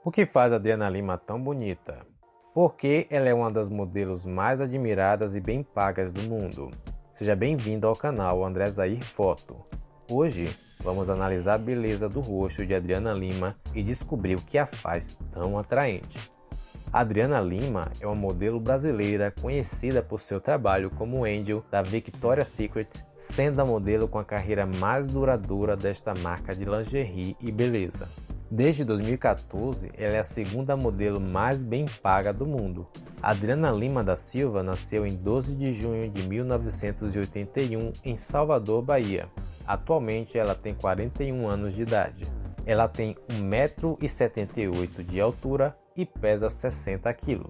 O que faz a Adriana Lima tão bonita? Porque ela é uma das modelos mais admiradas e bem pagas do mundo. Seja bem-vindo ao canal André Zair Foto. Hoje vamos analisar a beleza do rosto de Adriana Lima e descobrir o que a faz tão atraente. Adriana Lima é uma modelo brasileira conhecida por seu trabalho como Angel da Victoria's Secret, sendo a modelo com a carreira mais duradoura desta marca de lingerie e beleza. Desde 2014, ela é a segunda modelo mais bem paga do mundo. Adriana Lima da Silva nasceu em 12 de junho de 1981 em Salvador, Bahia. Atualmente ela tem 41 anos de idade. Ela tem 1,78 m de altura e pesa 60 kg.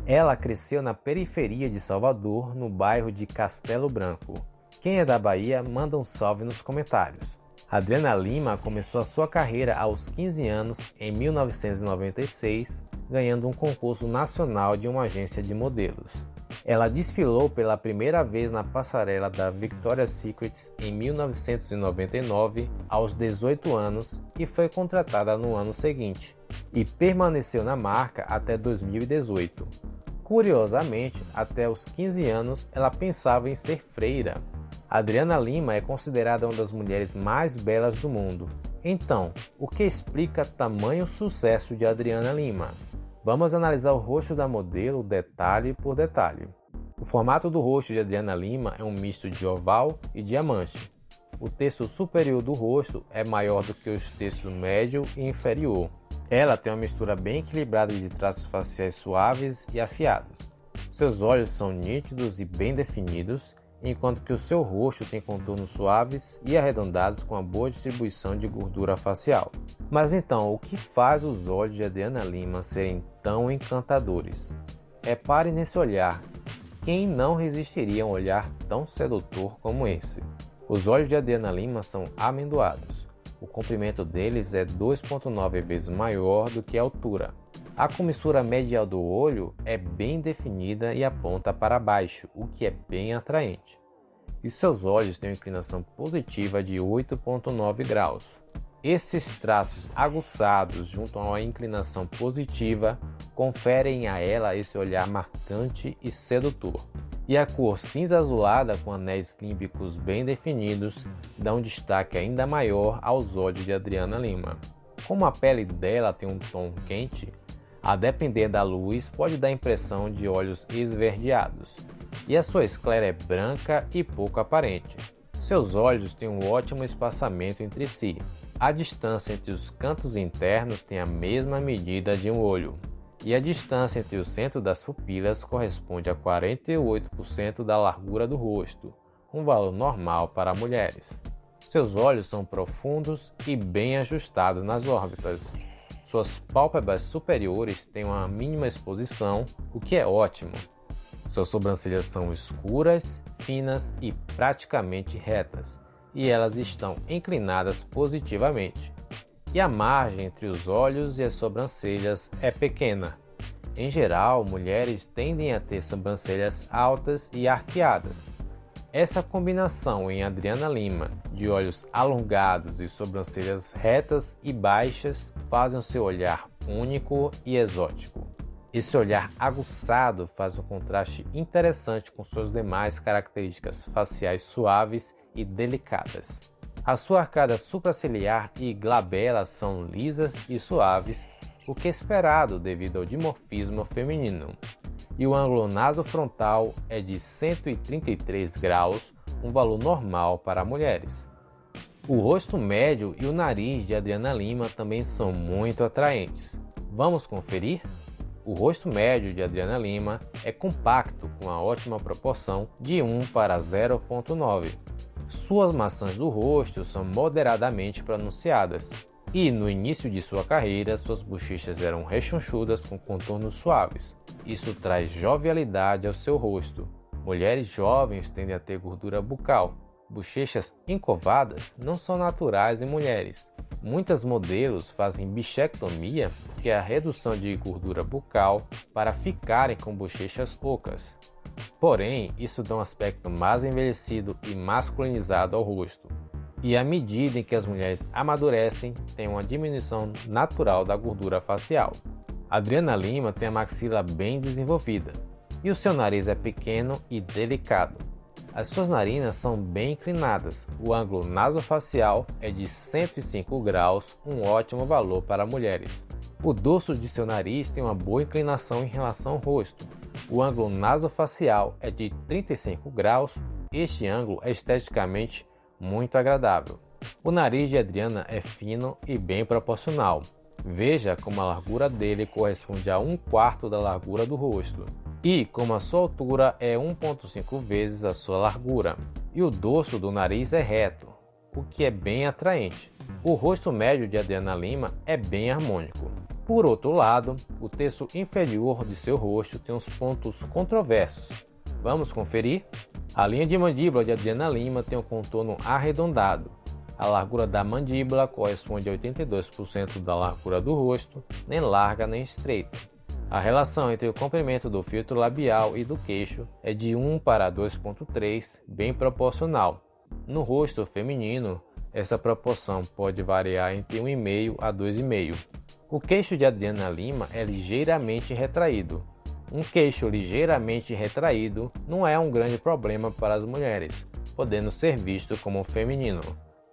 Ela cresceu na periferia de Salvador, no bairro de Castelo Branco. Quem é da Bahia, manda um salve nos comentários. Adriana Lima começou a sua carreira aos 15 anos em 1996, ganhando um concurso nacional de uma agência de modelos. Ela desfilou pela primeira vez na passarela da Victoria's Secret em 1999, aos 18 anos, e foi contratada no ano seguinte, e permaneceu na marca até 2018. Curiosamente, até os 15 anos ela pensava em ser freira. Adriana Lima é considerada uma das mulheres mais belas do mundo. Então, o que explica tamanho sucesso de Adriana Lima? Vamos analisar o rosto da modelo detalhe por detalhe. O formato do rosto de Adriana Lima é um misto de oval e diamante. O terço superior do rosto é maior do que os terços médio e inferior. Ela tem uma mistura bem equilibrada de traços faciais suaves e afiados. Seus olhos são nítidos e bem definidos, enquanto que o seu rosto tem contornos suaves e arredondados com uma boa distribuição de gordura facial. Mas então, o que faz os olhos de Adriana Lima serem tão encantadores? Repare nesse olhar. Quem não resistiria a um olhar tão sedutor como esse? Os olhos de Adriana Lima são amendoados. O comprimento deles é 2,9 vezes maior do que a altura. A comissura medial do olho é bem definida e aponta para baixo, o que é bem atraente. E seus olhos têm uma inclinação positiva de 8,9 graus. Esses traços aguçados, junto a uma inclinação positiva, conferem a ela esse olhar marcante e sedutor. E a cor cinza azulada com anéis límbicos bem definidos dá um destaque ainda maior aos olhos de Adriana Lima. Como a pele dela tem um tom quente, a depender da luz pode dar a impressão de olhos esverdeados, e a sua esclera é branca e pouco aparente. Seus olhos têm um ótimo espaçamento entre si. A distância entre os cantos internos tem a mesma medida de um olho, e a distância entre o centro das pupilas corresponde a 48% da largura do rosto, um valor normal para mulheres. Seus olhos são profundos e bem ajustados nas órbitas. Suas pálpebras superiores têm uma mínima exposição, o que é ótimo. Suas sobrancelhas são escuras, finas e praticamente retas, e elas estão inclinadas positivamente. E a margem entre os olhos e as sobrancelhas é pequena. Em geral, mulheres tendem a ter sobrancelhas altas e arqueadas. Essa combinação em Adriana Lima de olhos alongados e sobrancelhas retas e baixas fazem o seu olhar único e exótico. Esse olhar aguçado faz um contraste interessante com suas demais características faciais suaves e delicadas. A sua arcada supraciliar e glabela são lisas e suaves, o que é esperado devido ao dimorfismo feminino. E o ângulo nasofrontal é de 133 graus, um valor normal para mulheres. O rosto médio e o nariz de Adriana Lima também são muito atraentes. Vamos conferir? O rosto médio de Adriana Lima é compacto com uma ótima proporção de 1 para 0,9. Suas maçãs do rosto são moderadamente pronunciadas. E no início de sua carreira, suas bochechas eram rechonchudas com contornos suaves. Isso traz jovialidade ao seu rosto. Mulheres jovens tendem a ter gordura bucal. Bochechas encovadas não são naturais em mulheres. Muitas modelos fazem bichectomia, que é a redução de gordura bucal, para ficarem com bochechas ocas. Porém, isso dá um aspecto mais envelhecido e masculinizado ao rosto. E à medida em que as mulheres amadurecem, tem uma diminuição natural da gordura facial. Adriana Lima tem a maxila bem desenvolvida e o seu nariz é pequeno e delicado. As suas narinas são bem inclinadas, o ângulo nasofacial é de 105 graus, um ótimo valor para mulheres. O dorso de seu nariz tem uma boa inclinação em relação ao rosto. O ângulo nasofacial é de 35 graus, este ângulo é esteticamente muito agradável. O nariz de Adriana é fino e bem proporcional. Veja como a largura dele corresponde a 1/4 da largura do rosto. E como a sua altura é 1,5 vezes a sua largura. E o dorso do nariz é reto, o que é bem atraente. O rosto médio de Adriana Lima é bem harmônico. Por outro lado, o terço inferior de seu rosto tem uns pontos controversos. Vamos conferir? A linha de mandíbula de Adriana Lima tem um contorno arredondado. A largura da mandíbula corresponde a 82% da largura do rosto, nem larga nem estreita. A relação entre o comprimento do filtro labial e do queixo é de 1:2,3, bem proporcional. No rosto feminino, essa proporção pode variar entre 1,5 a 2,5. O queixo de Adriana Lima é ligeiramente retraído. Um queixo ligeiramente retraído não é um grande problema para as mulheres, podendo ser visto como feminino.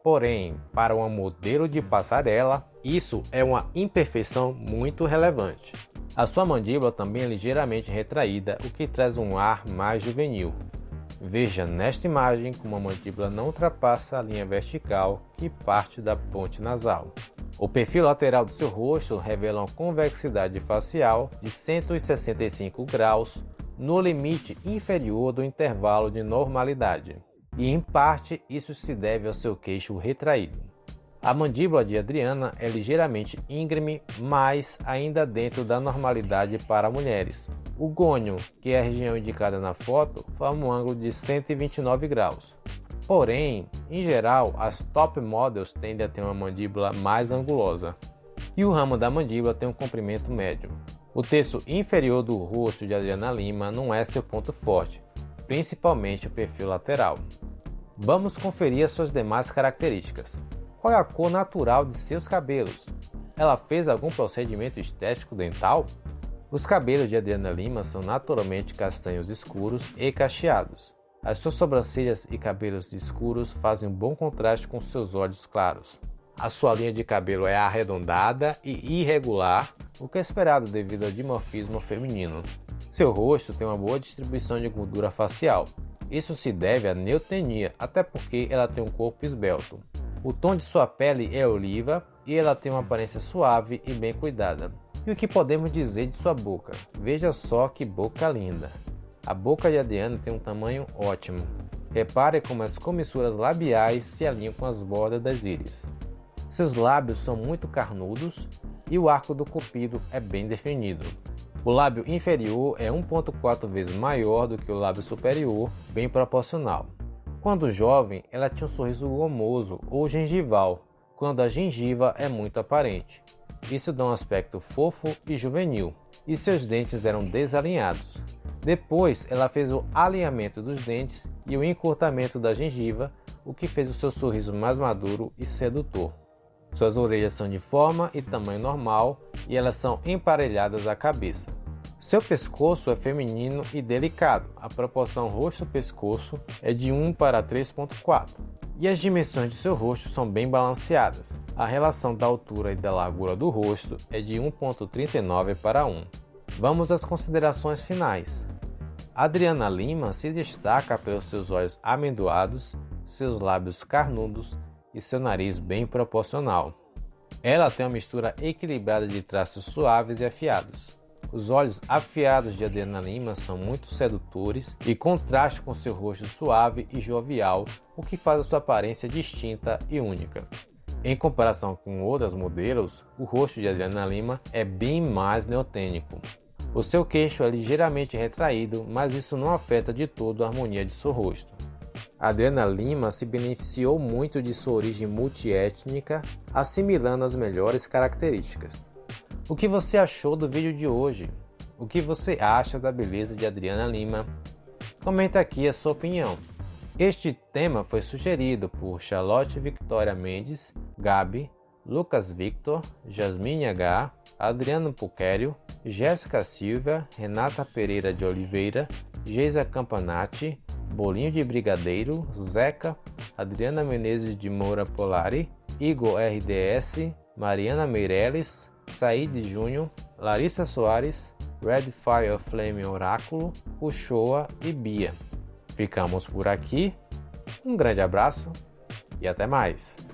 Porém, para uma modelo de passarela, isso é uma imperfeição muito relevante. A sua mandíbula também é ligeiramente retraída, o que traz um ar mais juvenil. Veja nesta imagem como a mandíbula não ultrapassa a linha vertical que parte da ponte nasal. O perfil lateral do seu rosto revela uma convexidade facial de 165 graus no limite inferior do intervalo de normalidade. E em parte isso se deve ao seu queixo retraído. A mandíbula de Adriana é ligeiramente íngreme, mas ainda dentro da normalidade para mulheres. O gônio, que é a região indicada na foto, forma um ângulo de 129 graus. Porém, em geral, as top models tendem a ter uma mandíbula mais angulosa. E o ramo da mandíbula tem um comprimento médio. O terço inferior do rosto de Adriana Lima não é seu ponto forte, principalmente o perfil lateral. Vamos conferir as suas demais características. Qual é a cor natural de seus cabelos? Ela fez algum procedimento estético dental? Os cabelos de Adriana Lima são naturalmente castanhos escuros e cacheados. As suas sobrancelhas e cabelos escuros fazem um bom contraste com seus olhos claros. A sua linha de cabelo é arredondada e irregular, o que é esperado devido ao dimorfismo feminino. Seu rosto tem uma boa distribuição de gordura facial. Isso se deve à neotenia, até porque ela tem um corpo esbelto. O tom de sua pele é oliva e ela tem uma aparência suave e bem cuidada. E o que podemos dizer de sua boca? Veja só que boca linda! A boca de Adriana tem um tamanho ótimo. Repare como as comissuras labiais se alinham com as bordas das íris. Seus lábios são muito carnudos e o arco do cupido é bem definido. O lábio inferior é 1,4 vezes maior do que o lábio superior, bem proporcional. Quando jovem, ela tinha um sorriso gomoso ou gengival, quando a gengiva é muito aparente. Isso dá um aspecto fofo e juvenil, e seus dentes eram desalinhados. Depois, ela fez o alinhamento dos dentes e o encurtamento da gengiva, o que fez o seu sorriso mais maduro e sedutor. Suas orelhas são de forma e tamanho normal e elas são emparelhadas à cabeça. Seu pescoço é feminino e delicado. A proporção rosto-pescoço é de 1:3,4. E as dimensões de seu rosto são bem balanceadas. A relação da altura e da largura do rosto é de 1,39:1. Vamos às considerações finais. Adriana Lima se destaca pelos seus olhos amendoados, seus lábios carnudos e seu nariz bem proporcional. Ela tem uma mistura equilibrada de traços suaves e afiados. Os olhos afiados de Adriana Lima são muito sedutores e contrastam com seu rosto suave e jovial, o que faz a sua aparência distinta e única. Em comparação com outras modelos, o rosto de Adriana Lima é bem mais neotênico. O seu queixo é ligeiramente retraído, mas isso não afeta de todo a harmonia de seu rosto. Adriana Lima se beneficiou muito de sua origem multiétnica, assimilando as melhores características. O que você achou do vídeo de hoje? O que você acha da beleza de Adriana Lima? Comenta aqui a sua opinião. Este tema foi sugerido por Charlotte Victoria Mendes, Gabi, Lucas Victor, Jasmine H., Adriano Puquério, Jéssica Silva, Renata Pereira de Oliveira, Geisa Campanati, Bolinho de Brigadeiro, Zeca, Adriana Menezes de Moura Polari, Igor RDS, Mariana Meirelles, Said Júnior, Larissa Soares, Red Fire Flame Oráculo, Uchoa e Bia. Ficamos por aqui, um grande abraço e até mais!